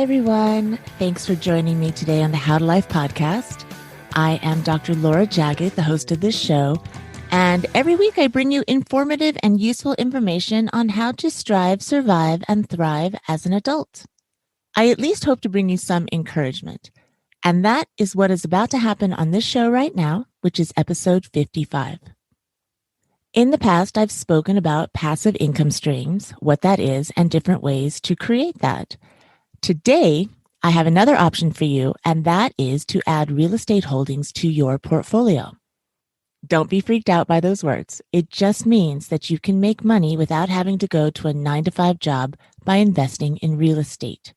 everyone. Thanks for joining me today on the How to Life podcast. I am Dr. Laura Jagged, the host of this show, and every week I bring you informative and useful information on how to strive, survive, and thrive as an adult. I at least hope to bring you some encouragement, and that is what is about to happen on this show right now, which is episode 55. In the past, I've spoken about passive income streams, what that is, and different ways to create that. Today, I have another option for you, and that is to add real estate holdings to your portfolio. Don't be freaked out by those words. It just means that you can make money without having to go to a 9-to-5 job by investing in real estate.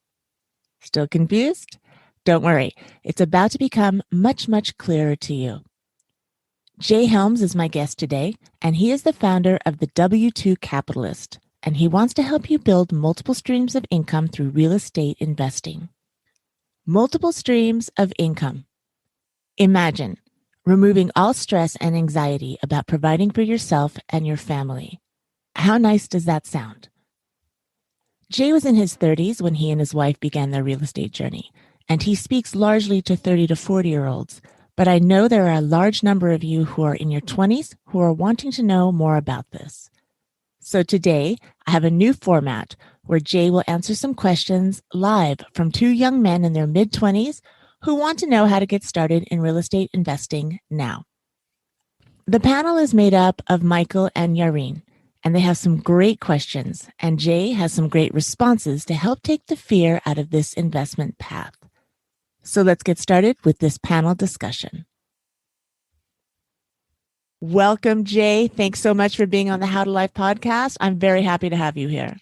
Still confused? Don't worry. It's about to become much, much clearer to you. Jay Helms is my guest today, and he is the founder of the W2 Capitalist, and he wants to help you build multiple streams of income through real estate investing. Multiple streams of income. Imagine removing all stress and anxiety about providing for yourself and your family. How nice does that sound? Jay was in his 30s when he and his wife began their real estate journey, and he speaks largely to 30 to 40-year-olds, but I know there are a large number of you who are in your 20s who are wanting to know more about this. So today, I have a new format where Jay will answer some questions live from two young men in their mid-20s who want to know how to get started in real estate investing now. The panel is made up of Michael and Yareen, and they have some great questions, and Jay has some great responses to help take the fear out of this investment path. So let's get started with this panel discussion. Welcome, Jay. Thanks so much for being on the How to Life podcast. I'm very happy to have you here.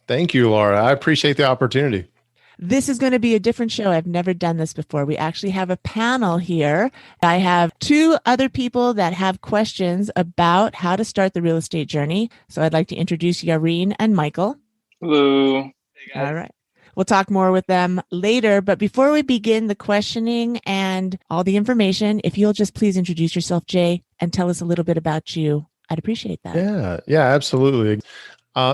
Thank you, Laura. I appreciate the opportunity. This is going to be a different show. I've never done this before. We actually have a panel here. I have two other people that have questions about how to start the real estate journey. So I'd like to introduce Yareen and Michael. Hello. Hey guys. All right. We'll talk more with them later. But before we begin the questioning and all the information, if you'll just please introduce yourself, Jay, and tell us a little bit about you, I'd appreciate that. Yeah, absolutely.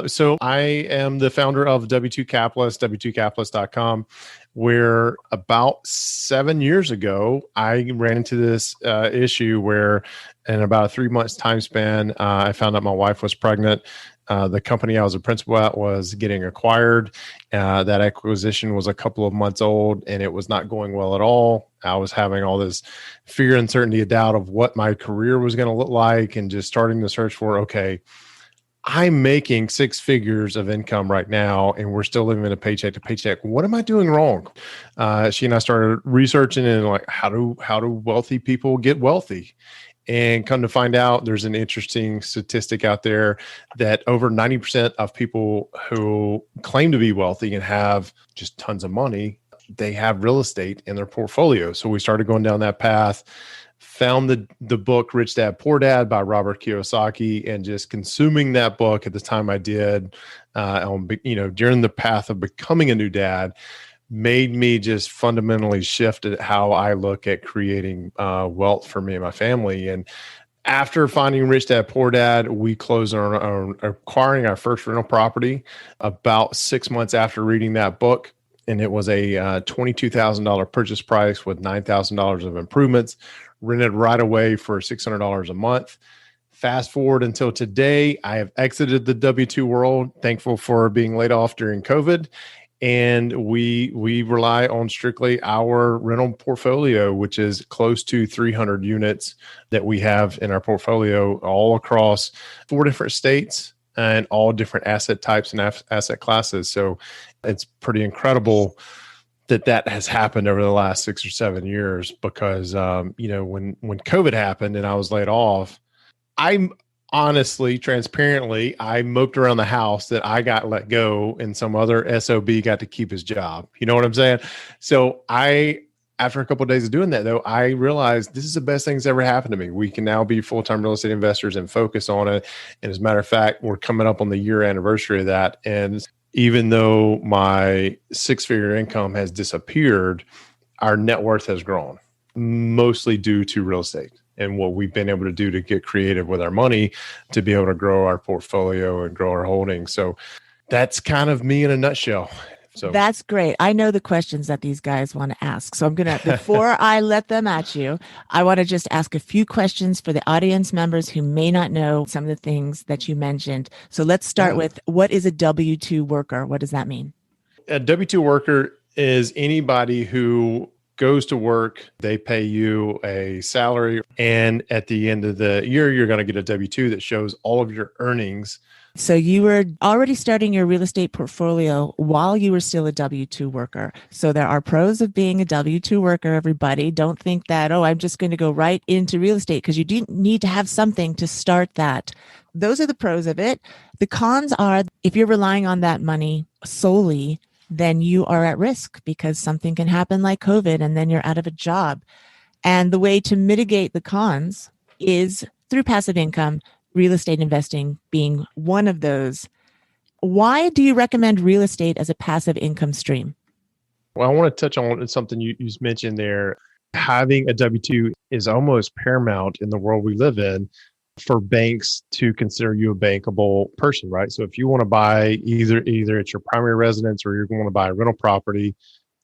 So I am the founder of W2 Capitalist, W2Capitalist.com, where about 7 years ago, I ran into this issue where in about a 3 months time span, I found out my wife was pregnant. The company I was a principal at was getting acquired. That acquisition was a couple of months old and it was not going well at all. I was having all this fear, uncertainty, a doubt of what my career was going to look like and just starting to search for, okay, I'm making 6 figures of income right now and we're still living in a paycheck to paycheck. What am I doing wrong? She and I started researching and like, how do wealthy people get wealthy? And come to find out, there's an interesting statistic out there that over 90% of people who claim to be wealthy and have just tons of money, they have real estate in their portfolio. So we started going down that path, found the book Rich Dad, Poor Dad by Robert Kiyosaki, and just consuming that book at the time I did, during the path of becoming a new dad, made me just fundamentally shift at how I look at creating wealth for me and my family. And after finding Rich Dad, Poor Dad, we closed on acquiring our first rental property about 6 months after reading that book. And it was a $22,000 purchase price with $9,000 of improvements, rented right away for $600 a month. Fast forward until today, I have exited the W2 world, thankful for being laid off during COVID. And we rely on strictly our rental portfolio, which is close to 300 units that we have in our portfolio all across 4 different states and all different asset types and asset classes. So it's pretty incredible that has happened over the last 6 or 7 years because, when COVID happened and I was laid off, honestly, transparently, I moped around the house that I got let go and some other SOB got to keep his job. You know what I'm saying? So after a couple of days of doing that, though, I realized this is the best thing that's ever happened to me. We can now be full-time real estate investors and focus on it. And as a matter of fact, we're coming up on the year anniversary of that. And even though my 6-figure income has disappeared, our net worth has grown, mostly due to real estate and what we've been able to do to get creative with our money to be able to grow our portfolio and grow our holdings. So that's kind of me in a nutshell. So That's great. I know the questions that these guys want to ask. So I'm going to, before I let them at you, I want to just ask a few questions for the audience members who may not know some of the things that you mentioned. So let's start with, what is a W-2 worker? What does that mean? a W-2 worker is anybody who goes to work, they pay you a salary, and at the end of the year, you're going to get a W-2 that shows all of your earnings. So you were already starting your real estate portfolio while you were still a W-2 worker. So there are pros of being a W-2 worker, everybody. Don't think that, oh, I'm just going to go right into real estate, because you do need to have something to start that. Those are the pros of it. The cons are, if you're relying on that money solely, then you are at risk because something can happen like COVID and then you're out of a job. And the way to mitigate the cons is through passive income, real estate investing being one of those. Why do you recommend real estate as a passive income stream? Well, I want to touch on something you mentioned there. Having a W-2 is almost paramount in the world we live in for banks to consider you a bankable person, right? So if you want to buy either it's your primary residence or you're going to buy a rental property,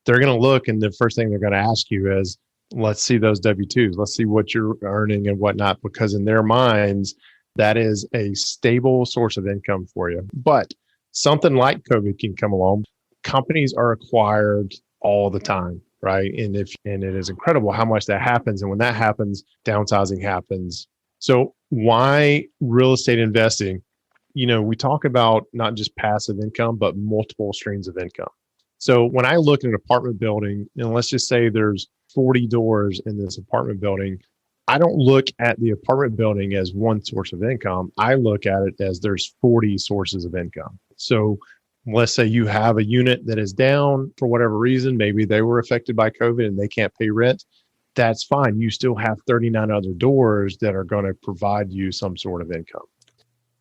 they're going to look, and the first thing they're going to ask you is, let's see those W-2s. Let's see what you're earning and whatnot, because in their minds, that is a stable source of income for you. But something like COVID can come along. Companies are acquired all the time, right? And it is incredible how much that happens. And when that happens, downsizing happens. So why real estate investing? We talk about not just passive income, but multiple streams of income. So when I look at an apartment building, and let's just say there's 40 doors in this apartment building, I don't look at the apartment building as one source of income. I look at it as there's 40 sources of income. So let's say you have a unit that is down for whatever reason. Maybe they were affected by COVID and they can't pay rent. That's fine. You still have 39 other doors that are going to provide you some sort of income.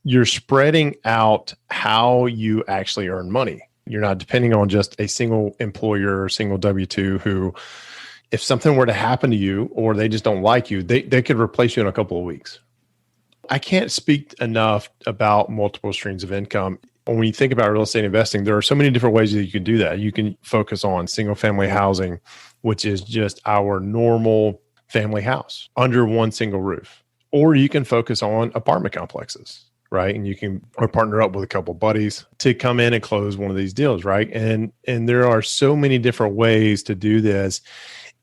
You're spreading out how you actually earn money. You're not depending on just a single employer or single W-2 who, if something were to happen to you or they just don't like you, they could replace you in a couple of weeks. I can't speak enough about multiple streams of income. When you think about real estate investing, there are so many different ways that you can do that. You can focus on single family housing, which is just our normal family house under one single roof. Or you can focus on apartment complexes, right? And you can partner up with a couple of buddies to come in and close one of these deals, right? And there are so many different ways to do this.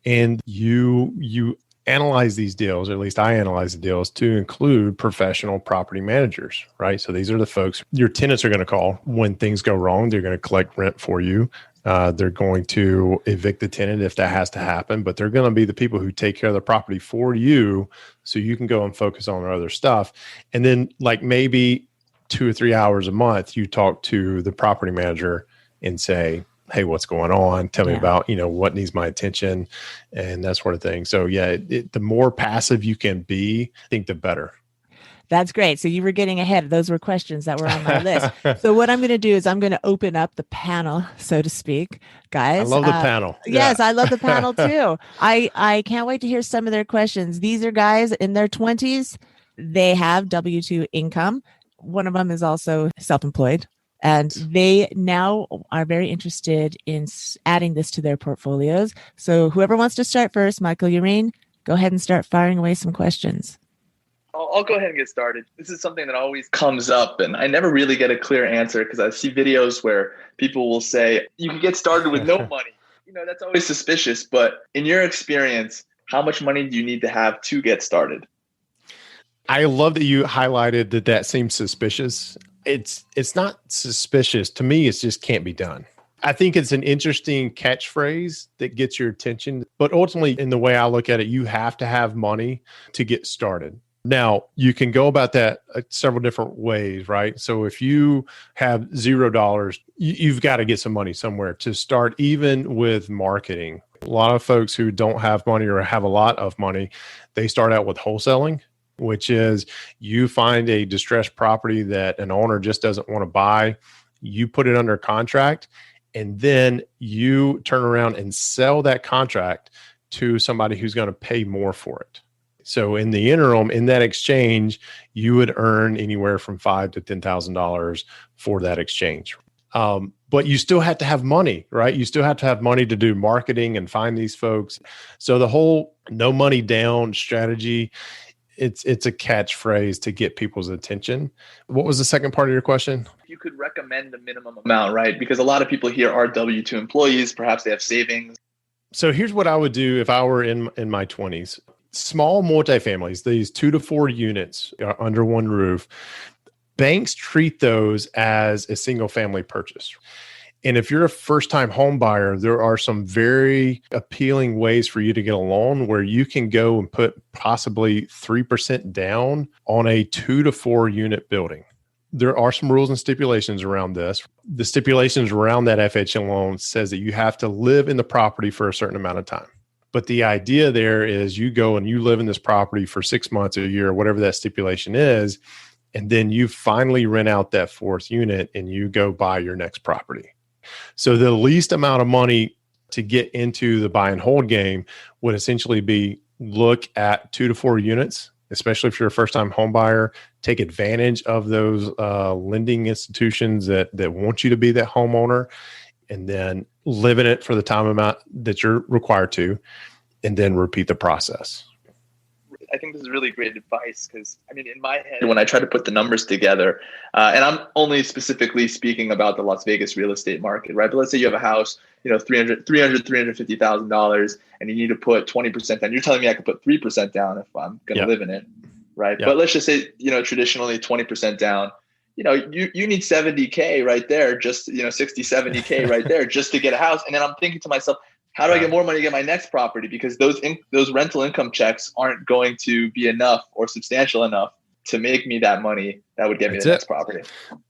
And you analyze these deals, or at least I analyze the deals, to include professional property managers, right? So these are the folks your tenants are going to call when things go wrong. They're going to collect rent for you. They're going to evict the tenant if that has to happen, but they're going to be the people who take care of the property for you so you can go and focus on other stuff. And then like maybe 2 or 3 hours a month, you talk to the property manager and say, hey, what's going on? Tell me about, what needs my attention and that sort of thing. So yeah, the more passive you can be, I think the better. That's great. So you were getting ahead. Those were questions that were on my list. So what I'm going to do is I'm going to open up the panel, so to speak, guys. I love the panel. Yes, I love the panel too. I can't wait to hear some of their questions. These are guys in their 20s. They have W-2 income. One of them is also self-employed. And they now are very interested in adding this to their portfolios. So whoever wants to start first, Michael Urine, go ahead and start firing away some questions. I'll go ahead and get started. This is something that always comes up, and I never really get a clear answer because I see videos where people will say, you can get started with no money. That's always suspicious. But in your experience, how much money do you need to have to get started? I love that you highlighted that seems suspicious. It's not suspicious. To me, it just can't be done. I think it's an interesting catchphrase that gets your attention. But ultimately, in the way I look at it, you have to have money to get started. Now, you can go about that several different ways, right? So if you have $0, you've got to get some money somewhere to start, even with marketing. A lot of folks who don't have money or have a lot of money, they start out with wholesaling, which is you find a distressed property that an owner just doesn't want to buy. You put it under contract, and then you turn around and sell that contract to somebody who's going to pay more for it. So in the interim, in that exchange, you would earn anywhere from $5,000 to $10,000 for that exchange. But but you still have to have money, right? You still have to have money to do marketing and find these folks. So the whole no money down strategy, it's a catchphrase to get people's attention. What was the second part of your question? You could recommend the minimum amount, right? Because a lot of people here are W-2 employees. Perhaps they have savings. So here's what I would do if I were in my 20s. Small multifamilies, these 2 to 4 units under one roof, banks treat those as a single family purchase. And if you're a first-time home buyer, there are some very appealing ways for you to get a loan where you can go and put possibly 3% down on a 2 to 4 unit building. There are some rules and stipulations around this. The stipulations around that FHA loan says that you have to live in the property for a certain amount of time. But the idea there is you go and you live in this property for 6 months, a year, whatever that stipulation is, and then you finally rent out that fourth unit and you go buy your next property. So the least amount of money to get into the buy and hold game would essentially be look at 2 to 4 units, especially if you're a first-time home buyer. Take advantage of those lending institutions that want you to be that homeowner, and then live in it for the time amount that you're required to, and then repeat the process. I think this is really great advice because, I mean, in my head, when I try to put the numbers together, and I'm only specifically speaking about the Las Vegas real estate market, right? But let's say you have a house, $350,000, and you need to put 20% down. You're telling me I could put 3% down if I'm going to live in it, right? But let's just say, traditionally 20% down. You need 70K right there, just, 60, 70K right there just to get a house. And then I'm thinking to myself, how do I get more money to get my next property? Because those rental income checks aren't going to be enough or substantial enough to make me that money that would get me the next property.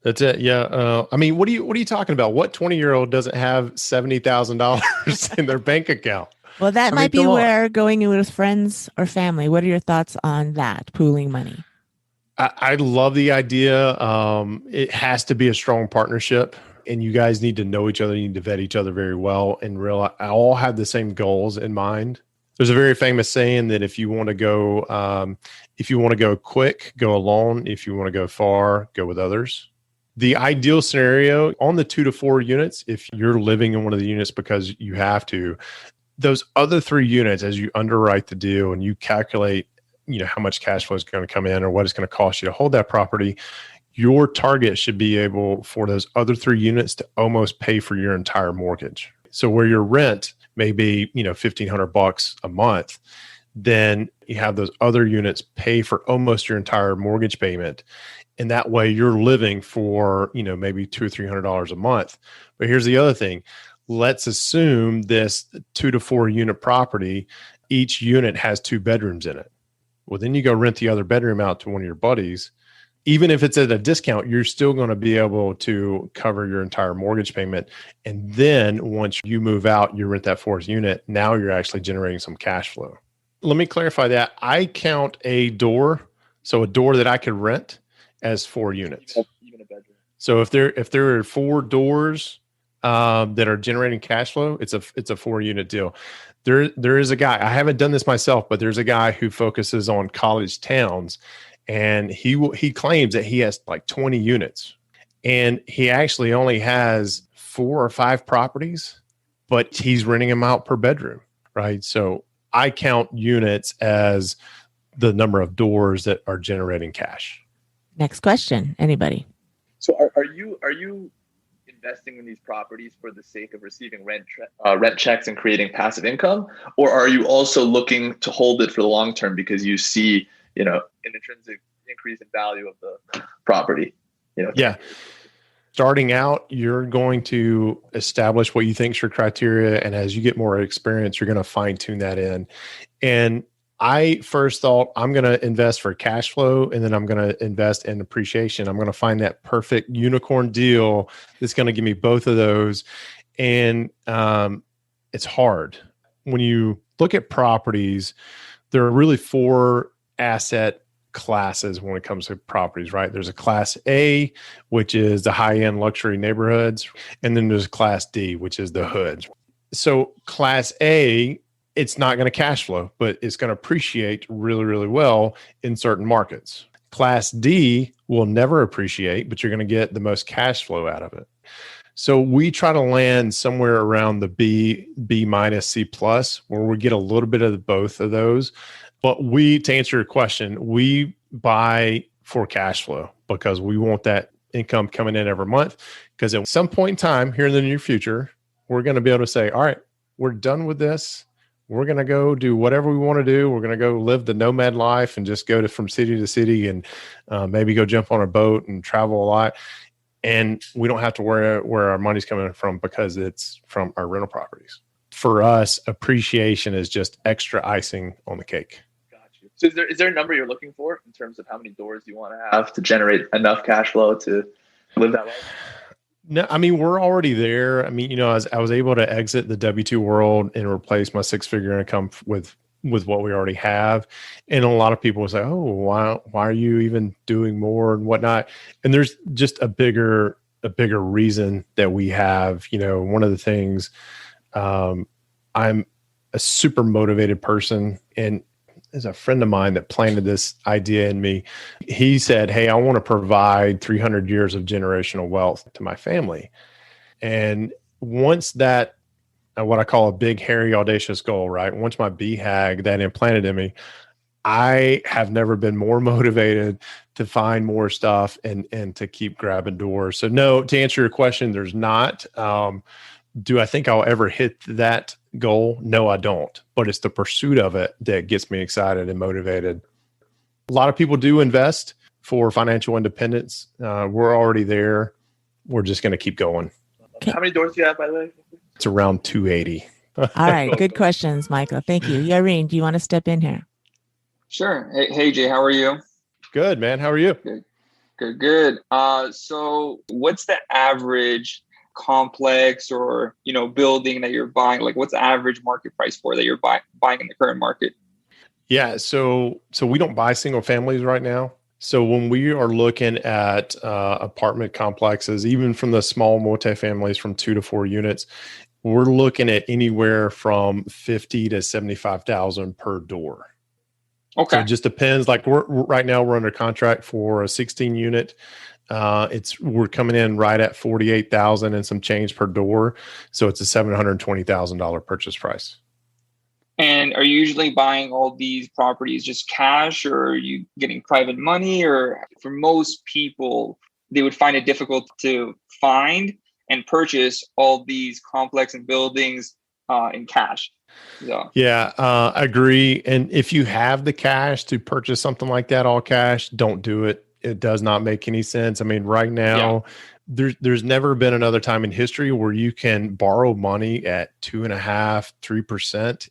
That's it. Yeah. I mean, what are you talking about? What 20-year-old doesn't have $70,000 in their bank account? Well, that might be where going in with friends or family. What are your thoughts on that, pooling money? I love the idea. It has to be a strong partnership, and you guys need to know each other. You need to vet each other very well and realize I all have the same goals in mind. There's a very famous saying that if you want to go quick, go alone. If you want to go far, go with others. The ideal scenario on the 2 to 4 units, if you're living in one of the units because you have to, those other 3 units, as you underwrite the deal and you calculate, how much cash flow is going to come in or what it's going to cost you to hold that property, your target should be able for those other 3 units to almost pay for your entire mortgage. So where your rent may be, $1,500 a month, then you have those other units pay for almost your entire mortgage payment. And that way you're living for, maybe $200 or $300 a month. But here's the other thing. Let's assume this 2 to 4 unit property, each unit has 2 bedrooms in it. Well, then you go rent the other bedroom out to one of your buddies. Even if it's at a discount, you're still going to be able to cover your entire mortgage payment. And then once you move out, you rent that 4th unit. Now you're actually generating some cash flow. Let me clarify that. I count a door, so a door that I could rent, as 4 units. Even a bedroom. So if there are 4 doors that are generating cash flow, it's a 4-unit deal. There is a guy, I haven't done this myself, but there's a guy who focuses on college towns, and he claims that he has like 20 units, and he actually only has 4 or 5 properties, but he's renting them out per bedroom, right? So I count units as the number of doors that are generating cash. Next question, anybody? So are you investing in these properties for the sake of receiving rent checks and creating passive income, or are you also looking to hold it for the long term because you see, an intrinsic increase in value of the property? Yeah. Starting out, you're going to establish what you think is your criteria, and as you get more experience, you're going to fine tune that in. And I first thought I'm going to invest for cash flow, and then I'm going to invest in appreciation. I'm going to find that perfect unicorn deal that's going to give me both of those. And it's hard. When you look at properties, there are really 4 asset classes when it comes to properties, right? There's a class A, which is the high-end luxury neighborhoods. And then there's class D, which is the hoods. So class A, it's not going to cash flow, but it's going to appreciate really, really well in certain markets. Class D will never appreciate, but you're going to get the most cash flow out of it. So we try to land somewhere around the B minus, C plus, where we get a little bit of both of those. But to answer your question, we buy for cash flow because we want that income coming in every month. Because at some point in time here in the near future, we're going to be able to say, all right, we're done with this. We're going to go do whatever we want to do. We're going to go live the nomad life and just go from city to city and maybe go jump on a boat and travel a lot. And we don't have to worry where our money's coming from because it's from our rental properties. For us, appreciation is just extra icing on the cake. Got you. So is there a number you're looking for in terms of how many doors you want to have to generate enough cash flow to live that life? No, I mean, we're already there. I mean, I was able to exit the W-2 world and replace my six-figure income with what we already have. And a lot of people will say, oh, why are you even doing more and whatnot? And there's just a bigger reason that we have. One of the things, I'm a super motivated person, and there's a friend of mine that planted this idea in me. He said, hey, I want to provide 300 years of generational wealth to my family. And once that, what I call a big, hairy, audacious goal, right? Once my BHAG that implanted in me, I have never been more motivated to find more stuff and to keep grabbing doors. So no, to answer your question, there's not. Do I think I'll ever hit that goal? No, I don't. But it's the pursuit of it that gets me excited and motivated. A lot of people do invest for financial independence. We're already there. We're just going to keep going. Okay. How many doors do you have, by the way? It's around 280. All right. Good questions, Michael. Thank you. Yareen, do you want to step in here? Sure. Hey, Jay, how are you? Good, man. How are you? Good. So what's the average complex or, building that you're buying? Like, what's the average market price for that you're buying in the current market? Yeah. So we don't buy single families right now. So when we are looking at apartment complexes, even from the small multifamilies from 2 to 4 units, we're looking at anywhere from 50 to 75,000 per door. Okay. So it just depends. Like right now we're under contract for a 16 unit. We're coming in right at 48,000 and some change per door. So it's a $720,000 purchase price. And are you usually buying all these properties just cash, or are you getting private money? Or for most people, they would find it difficult to find and purchase all these complex and buildings in cash. So. Yeah, I agree. And if you have the cash to purchase something like that, all cash, don't do it. It does not make any sense. I mean, right now, there's never been another time in history where you can borrow money at 2.5%, 3%.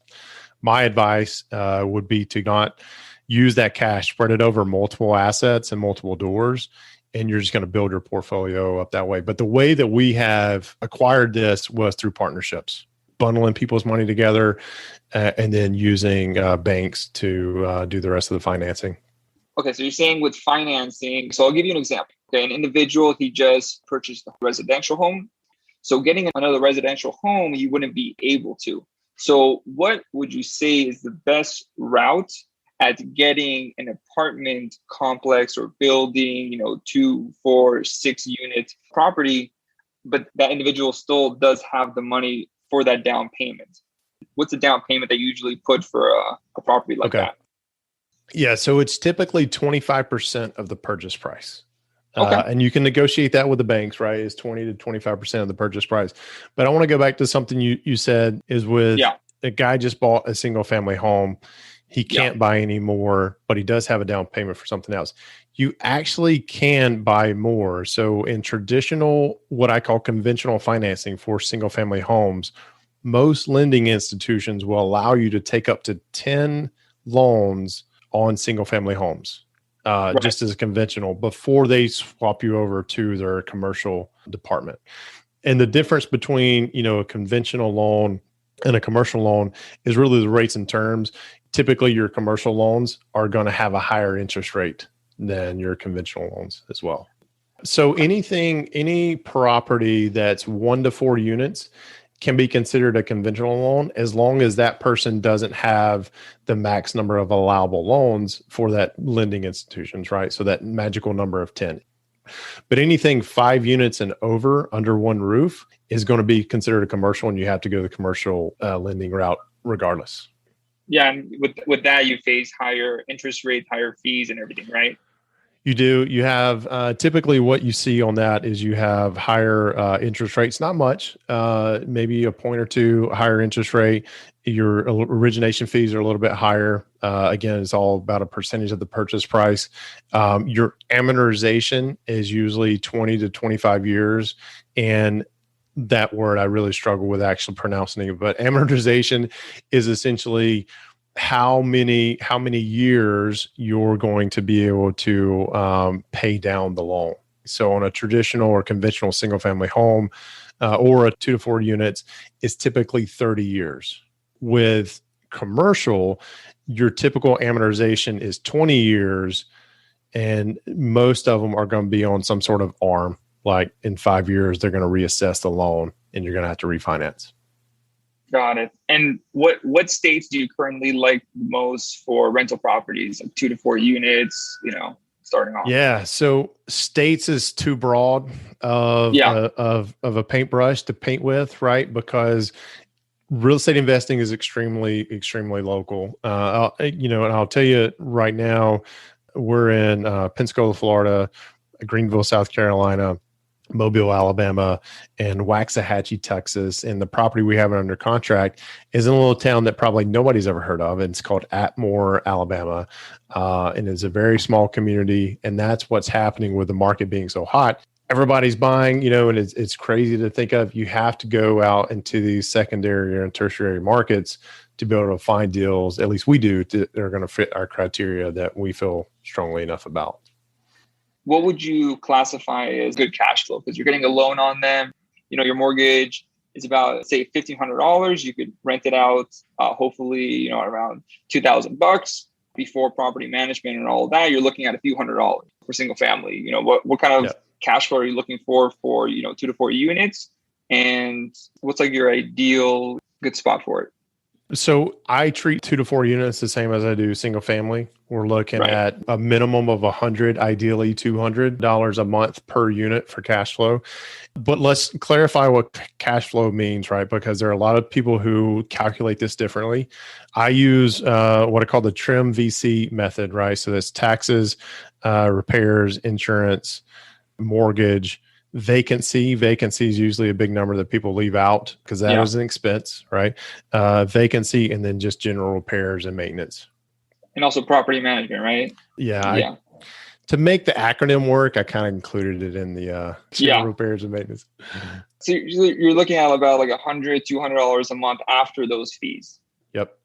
My advice would be to not use that cash, spread it over multiple assets and multiple doors, and you're just going to build your portfolio up that way. But the way that we have acquired this was through partnerships, bundling people's money together, and then using banks to do the rest of the financing. Okay, so you're saying with financing, so I'll give you an example. Okay, an individual, he just purchased a residential home. So getting another residential home, he wouldn't be able to. So what would you say is the best route at getting an apartment complex or building, 2, 4, 6 unit property, but that individual still does have the money for that down payment? What's the down payment that you usually put for a property like that? Yeah, so it's typically 25% of the purchase price. Okay. And you can negotiate that with the banks, right? It's 20 to 25% of the purchase price. But I want to go back to something you said is with a guy just bought a single family home. He can't buy any more, but he does have a down payment for something else. You actually can buy more. So in traditional, what I call conventional financing for single family homes, most lending institutions will allow you to take up to 10 loans on single family homes. Just as a conventional before they swap you over to their commercial department. And the difference between, a conventional loan and a commercial loan is really the rates and terms. Typically your commercial loans are going to have a higher interest rate than your conventional loans as well. So any property that's 1 to 4 units can be considered a conventional loan as long as that person doesn't have the max number of allowable loans for that lending institutions, right? So that magical number of 10. But anything 5 units and over under one roof is going to be considered a commercial, and you have to go the commercial lending route regardless. Yeah, and with that, you face higher interest rates, higher fees, and everything, right? You do. You have typically what you see on that is you have higher interest rates, not much, maybe a point or two higher interest rate. Your origination fees are a little bit higher. Again, it's all about a percentage of the purchase price. Your amortization is usually 20 to 25 years. And that word I really struggle with actually pronouncing it, but amortization is essentially how many years you're going to be able to pay down the loan. So on a traditional or conventional single family home or a 2 to 4 units, it's typically 30 years. With commercial, your typical amortization is 20 years, and most of them are going to be on some sort of ARM. Like in 5 years, they're going to reassess the loan and you're going to have to refinance. Got it. And what states do you currently like most for rental properties, like 2 to 4 units, starting off? Yeah. So states is too broad of a paintbrush to paint with, right? Because real estate investing is extremely, extremely local. And I'll tell you right now, we're in Pensacola, Florida, Greenville, South Carolina, Mobile, Alabama, and Waxahachie, Texas. And the property we have under contract is in a little town that probably nobody's ever heard of. And it's called Atmore, Alabama. And it's a very small community. And that's what's happening with the market being so hot. Everybody's buying, and it's crazy to think of. You have to go out into these secondary and tertiary markets to be able to find deals, at least we do, that are going to fit our criteria that we feel strongly enough about. What would you classify as good cash flow? Because you're getting a loan on them. Your mortgage is about, say, $1,500. You could rent it out, hopefully, around $2,000 before property management and all of that. You're looking at a few $100s for single family. What kind of cash flow are you looking for 2 to 4 units? And what's like your ideal good spot for it? So I treat 2 to 4 units the same as I do single family. We're looking at a minimum of $100, ideally $200 a month per unit for cash flow. But let's clarify what cash flow means, right? Because there are a lot of people who calculate this differently. I use what I call the trim VC method, right? So that's taxes, repairs, insurance, mortgage, vacancy. Vacancy is usually a big number that people leave out because that is an expense, right? Vacancy, and then just general repairs and maintenance. And also property management, right? Yeah. To make the acronym work, I kind of included it in the general repairs and maintenance. So you're looking at about like $100, $200 a month after those fees. Yep.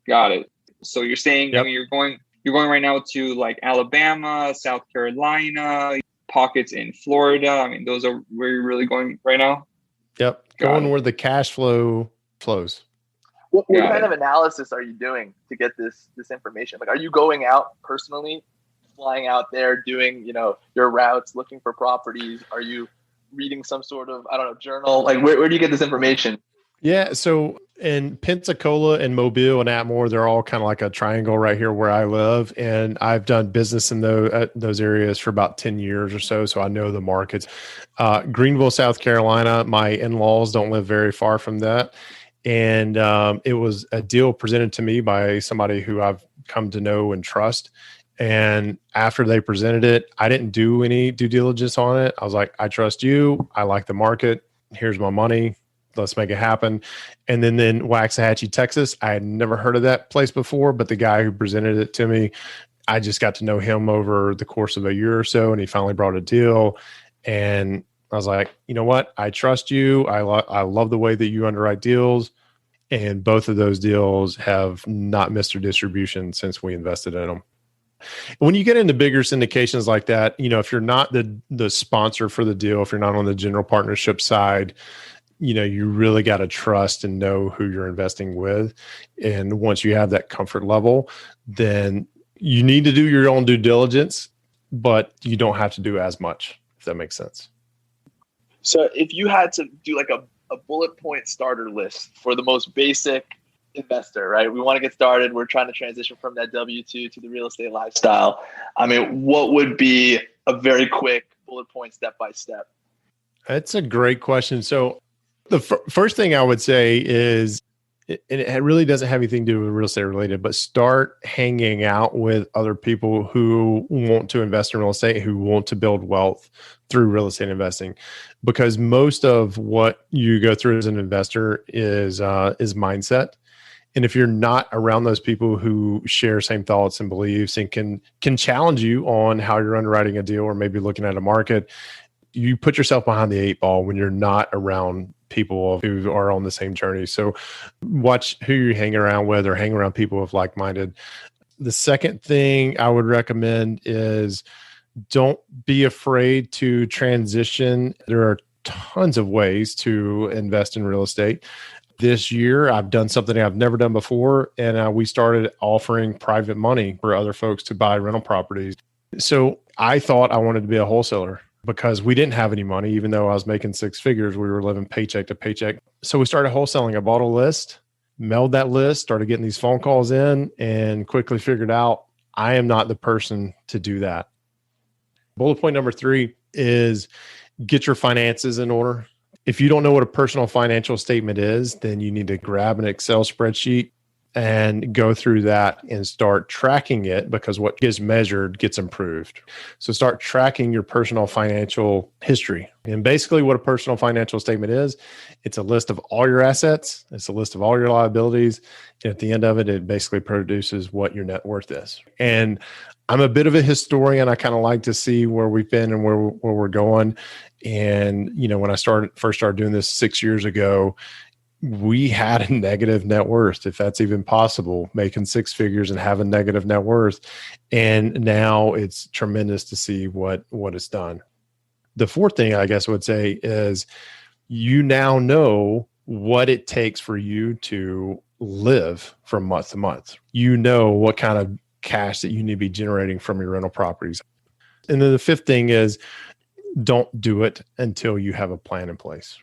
Got it. So you're saying you're going right now to like Alabama, South Carolina, pockets in Florida. I mean, those are where you're really going right now? Yep. Going where the cash flow flows. What kind of analysis are you doing to get this information? Like, are you going out personally, flying out there, doing, your routes, looking for properties? Are you reading some sort of, journal? Like, where do you get this information? Yeah. So in Pensacola and Mobile and Atmore, they're all kind of like a triangle right here where I live. And I've done business in those areas for about 10 years or so. So I know the markets. Greenville, South Carolina, my in-laws don't live very far from that. And it was a deal presented to me by somebody who I've come to know and trust. And after they presented it, I didn't do any due diligence on it. I was like, I trust you. I like the market. Here's my money. Let's make it happen. And then Waxahachie, Texas, I had never heard of that place before, but the guy who presented it to me, I just got to know him over the course of a year or so, and he finally brought a deal. And I was like, you know what? I trust you. I love the way that you underwrite deals. And both of those deals have not missed their distribution since we invested in them. When you get into bigger syndications like that, if you're not the sponsor for the deal, if you're not on the general partnership side, you really got to trust and know who you're investing with. And once you have that comfort level, then you need to do your own due diligence, but you don't have to do as much, if that makes sense. So if you had to do like a bullet point starter list for the most basic investor, right? We want to get started. We're trying to transition from that W-2 to the real estate lifestyle. I mean, what would be a very quick bullet point, step by step? That's a great question. So the first thing I would say is, and it really doesn't have anything to do with real estate related, but start hanging out with other people who want to invest in real estate, who want to build wealth through real estate investing, because most of what you go through as an investor is mindset. And if you're not around those people who share same thoughts and beliefs and can challenge you on how you're underwriting a deal or maybe looking at a market, you put yourself behind the 8 ball when you're not around people who are on the same journey. So watch who you hang around with, or hang around people with like-minded. The second thing I would recommend is don't be afraid to transition. There are tons of ways to invest in real estate. This year, I've done something I've never done before, and we started offering private money for other folks to buy rental properties. So I thought I wanted to be a wholesaler, because we didn't have any money. Even though I was making 6 figures, we were living paycheck to paycheck. So we started wholesaling. I bought a list, mailed that list, started getting these phone calls in, and quickly figured out I am not the person to do that. Bullet point number 3 is get your finances in order. If you don't know what a personal financial statement is, then you need to grab an Excel spreadsheet and go through that and start tracking it, because what gets measured gets improved. So start tracking your personal financial history. And basically what a personal financial statement is, it's a list of all your assets. It's a list of all your liabilities. And at the end of it, it basically produces what your net worth is. And I'm a bit of a historian. I kind of like to see where we've been and where we're going. And, when I first started doing this 6 years ago, we had a negative net worth, if that's even possible, making 6 figures and having negative net worth. And now it's tremendous to see what it's done. The fourth thing I guess I would say is, you now know what it takes for you to live from month to month. You know what kind of cash that you need to be generating from your rental properties. And then the fifth thing is, don't do it until you have a plan in place.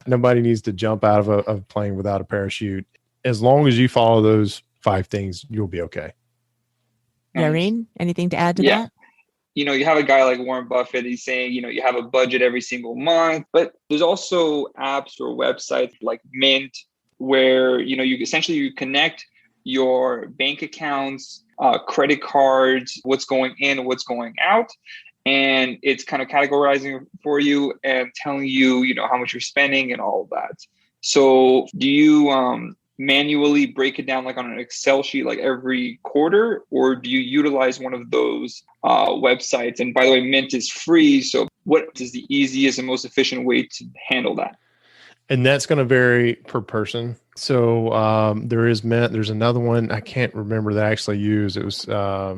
Nobody needs to jump out of a plane without a parachute. As long as you follow those 5 things, you'll be okay. Yareen, anything to add to that? You have a guy like Warren Buffett. He's saying, you have a budget every single month, but there's also apps or websites like Mint, where, you connect your bank accounts, credit cards, what's going in, what's going out. And it's kind of categorizing for you and telling you, how much you're spending and all of that. So do you manually break it down like on an Excel sheet, like every quarter, or do you utilize one of those websites? And by the way, Mint is free. So what is the easiest and most efficient way to handle that? And that's going to vary per person. So there is Mint. There's another one I can't remember that I actually used. It was.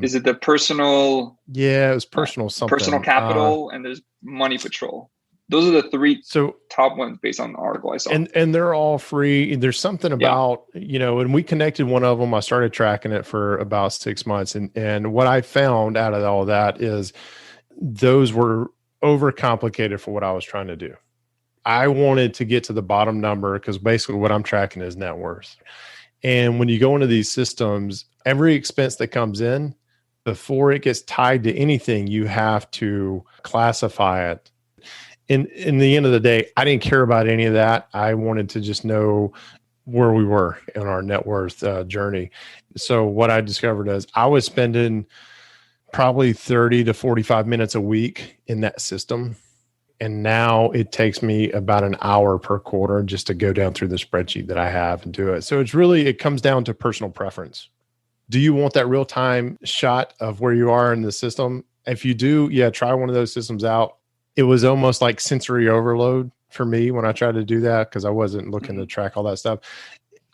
Is it the personal? Yeah, it was personal something. Personal Capital, and there's Money Patrol. Those are the 3 top ones based on the article I saw. And they're all free. There's something about, and we connected one of them. I started tracking it for about 6 months. And what I found out of all that is those were overcomplicated for what I was trying to do. I wanted to get to the bottom number, because basically what I'm tracking is net worth. And when you go into these systems, every expense that comes in, before it gets tied to anything, you have to classify it. In the end of the day, I didn't care about any of that. I wanted to just know where we were in our net worth journey. So what I discovered is I was spending probably 30 to 45 minutes a week in that system. And now it takes me about an hour per quarter just to go down through the spreadsheet that I have and do it. So it comes down to personal preference. Do you want that real time shot of where you are in the system? If you do, try one of those systems out. It was almost like sensory overload for me when I tried to do that, because I wasn't looking to track all that stuff.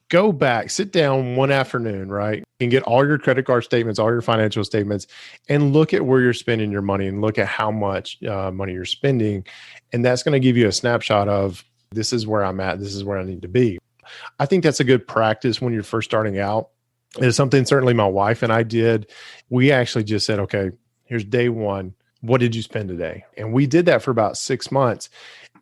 Go back, sit down one afternoon, right? And get all your credit card statements, all your financial statements, and look at where you're spending your money and look at how much money you're spending. And that's going to give you a snapshot of, this is where I'm at. This is where I need to be. I think that's a good practice when you're first starting out. It's something certainly my wife and I did. We actually just said, okay, here's day one. What did you spend today? And we did that for about 6 months.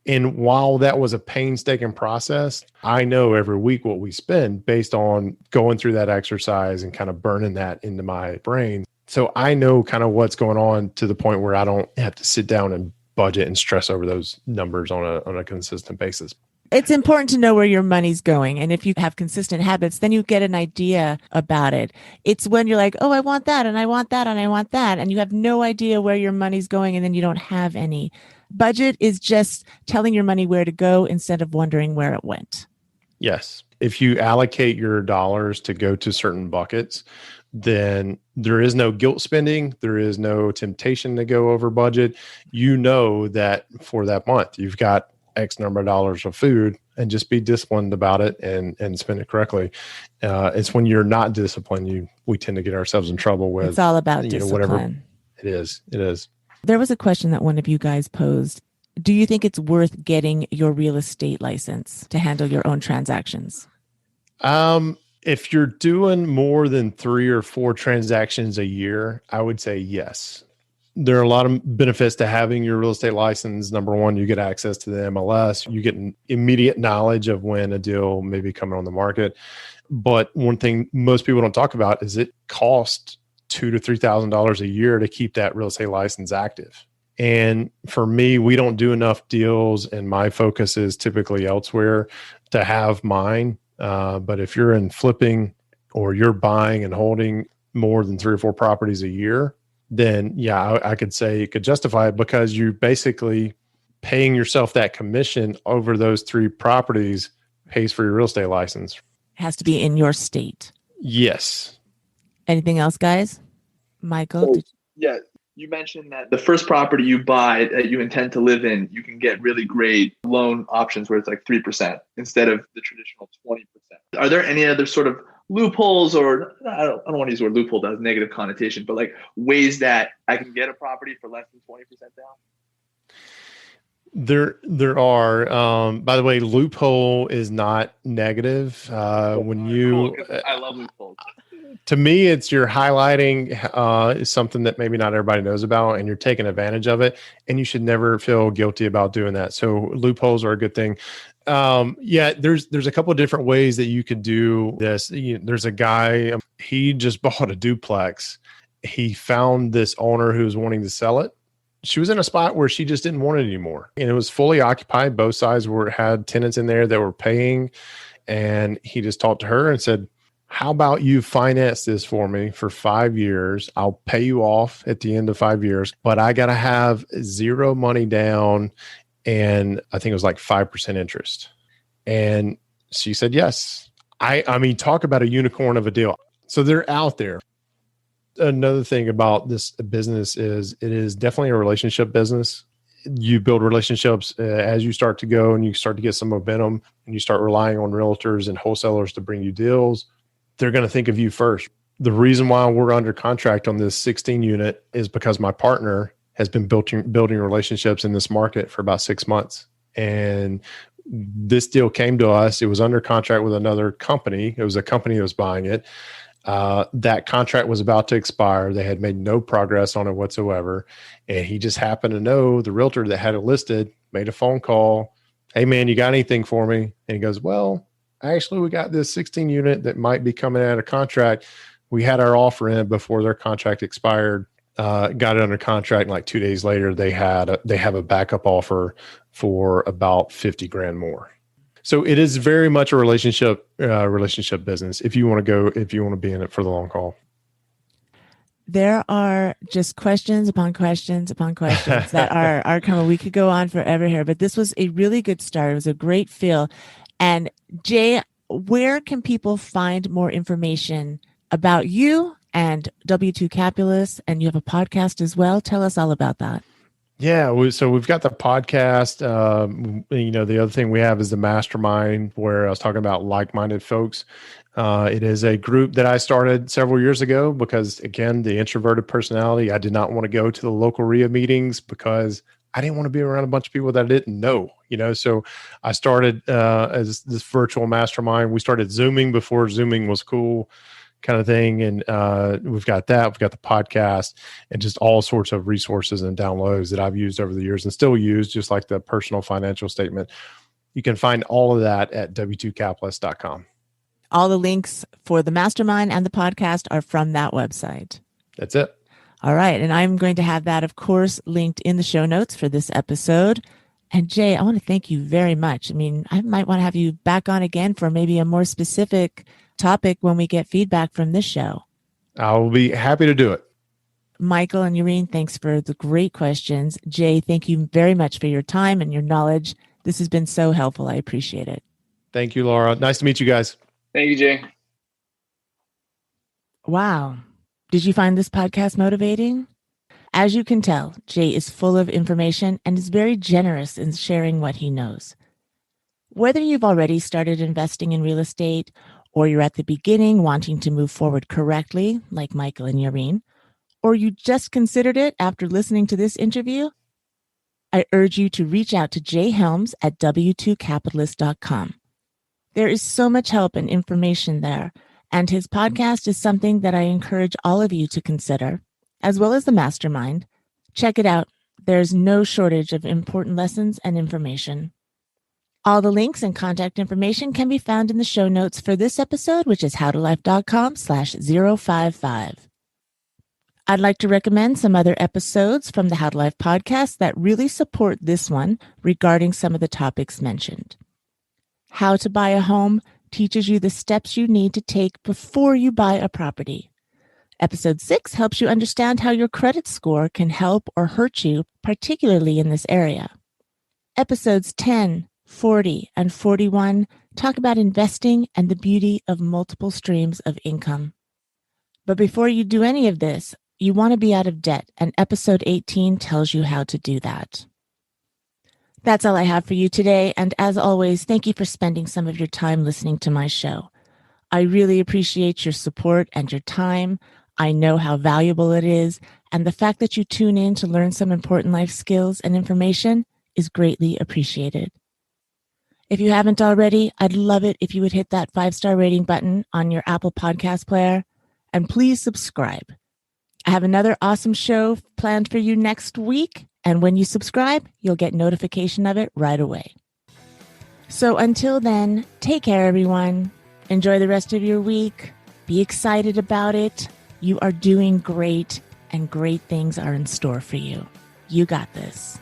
And while that was a painstaking process, I know every week what we spend based on going through that exercise and kind of burning that into my brain. So I know kind of what's going on, to the point where I don't have to sit down and budget and stress over those numbers on a consistent basis. It's important to know where your money's going. And if you have consistent habits, then you get an idea about it. It's when you're like, oh, I want that and I want that and I want that. And you have no idea where your money's going and then you don't have any. Budget is just telling your money where to go instead of wondering where it went. Yes. If you allocate your dollars to go to certain buckets, then there is no guilt spending. There is no temptation to go over budget. You know that for that month, you've got X number of dollars of food, and just be disciplined about it and spend it correctly. It's when you're not disciplined, we tend to get ourselves in trouble with. It's all about discipline. Whatever it is. It is. There was a question that one of you guys posed. Do you think it's worth getting your real estate license to handle your own transactions? If you're doing more than 3 or 4 transactions a year, I would say yes. There are a lot of benefits to having your real estate license. Number one, you get access to the MLS. You get an immediate knowledge of when a deal may be coming on the market. But one thing most people don't talk about is it costs $2,000 to $3,000 a year to keep that real estate license active. And for me, we don't do enough deals, and my focus is typically elsewhere to have mine. But if you're in flipping or you're buying and holding more than 3 or 4 properties a year, then yeah, I could say you could justify it because you're basically paying yourself that commission over those 3 properties pays for your real estate license. It has to be in your state. Yes. Anything else, guys? Michael? Yeah. You mentioned that the first property you buy that you intend to live in, you can get really great loan options where it's like 3% instead of the traditional 20%. Are there any other sort of loopholes, or I don't want to use the word loophole, that has a negative connotation, but like ways that I can get a property for less than 20% down? There are. By the way, loophole is not negative. When you, cool, I love loopholes. To me, it's you're highlighting something that maybe not everybody knows about, and you're taking advantage of it. And you should never feel guilty about doing that. So loopholes are a good thing. Yeah, there's a couple of different ways that you could do this. There's a guy, he just bought a duplex. He found this owner who was wanting to sell it. She was in a spot where she just didn't want it anymore. And it was fully occupied. Both sides had tenants in there that were paying. And he just talked to her and said, how about you finance this for me for 5 years? I'll pay you off at the end of 5 years, but I got to have 0 money down. And I think it was like 5% interest. And she said, yes. I mean, talk about a unicorn of a deal. So they're out there. Another thing about this business is it is definitely a relationship business. You build relationships as you start to go and you start to get some momentum and you start relying on realtors and wholesalers to bring you deals. They're going to think of you first. The reason why we're under contract on this 16 unit is because my partner has been building relationships in this market for about 6 months. And this deal came to us. It was under contract with another company. It was a company that was buying it. That contract was about to expire. They had made no progress on it whatsoever. And he just happened to know the realtor that had it listed, made a phone call. Hey man, you got anything for me? And he goes, well, actually we got this 16 unit that might be coming out of contract. We had our offer in before their contract expired. Got it under contract. And like 2 days later, they have a backup offer for about 50 grand more. So it is very much a relationship business. If you want to be in it for the long haul. There are just questions upon questions upon questions that are coming. We could go on forever here, but this was a really good start. It was a great feel. And Jay, where can people find more information about you and W2 Capulus? And you have a podcast as well. Tell us all about that. Yeah, so we've got the podcast. The other thing we have is the mastermind, where I was talking about like-minded folks. It is a group that I started several years ago because, again, the introverted personality, I did not want to go to the local RIA meetings because I didn't want to be around a bunch of people that I didn't know, So I started as this virtual mastermind. We started Zooming before Zooming was cool, kind of thing. And we've got that. We've got the podcast and just all sorts of resources and downloads that I've used over the years and still use, just like the personal financial statement. You can find all of that at w2capitalists.com. All the links for the mastermind and the podcast are from that website. That's it. All right. And I'm going to have that, of course, linked in the show notes for this episode. And Jay, I want to thank you very much. I mean, I might want to have you back on again for maybe a more specific topic when we get feedback from this show. I'll be happy to do it. Michael and Ureen, thanks for the great questions. Jay, thank you very much for your time and your knowledge. This has been so helpful. I appreciate it. Thank you, Laura. Nice to meet you guys. Thank you, Jay. Wow. Did you find this podcast motivating? As you can tell, Jay is full of information and is very generous in sharing what he knows. Whether you've already started investing in real estate or you're at the beginning wanting to move forward correctly, like Michael and Ureen, or you just considered it after listening to this interview, I urge you to reach out to Jay Helms at w2capitalist.com. There is so much help and information there, and his podcast is something that I encourage all of you to consider, as well as the mastermind. Check it out. There's no shortage of important lessons and information. All the links and contact information can be found in the show notes for this episode, which is howtolife.com/055. I'd like to recommend some other episodes from the How to Life podcast that really support this one regarding some of the topics mentioned. How to Buy a Home teaches you the steps you need to take before you buy a property. Episode 6 helps you understand how your credit score can help or hurt you, particularly in this area. Episodes 10, 40, and 41 talk about investing and the beauty of multiple streams of income. But before you do any of this, you want to be out of debt, and episode 18 tells you how to do that. That's all I have for you today, and as always, thank you for spending some of your time listening to my show. I really appreciate your support and your time. I know how valuable it is, and the fact that you tune in to learn some important life skills and information is greatly appreciated. If you haven't already, I'd love it if you would hit that 5-star rating button on your Apple Podcast player, and please subscribe. I have another awesome show planned for you next week, and when you subscribe, you'll get notification of it right away. So until then, take care, everyone. Enjoy the rest of your week. Be excited about it. You are doing great, and great things are in store for you. You got this.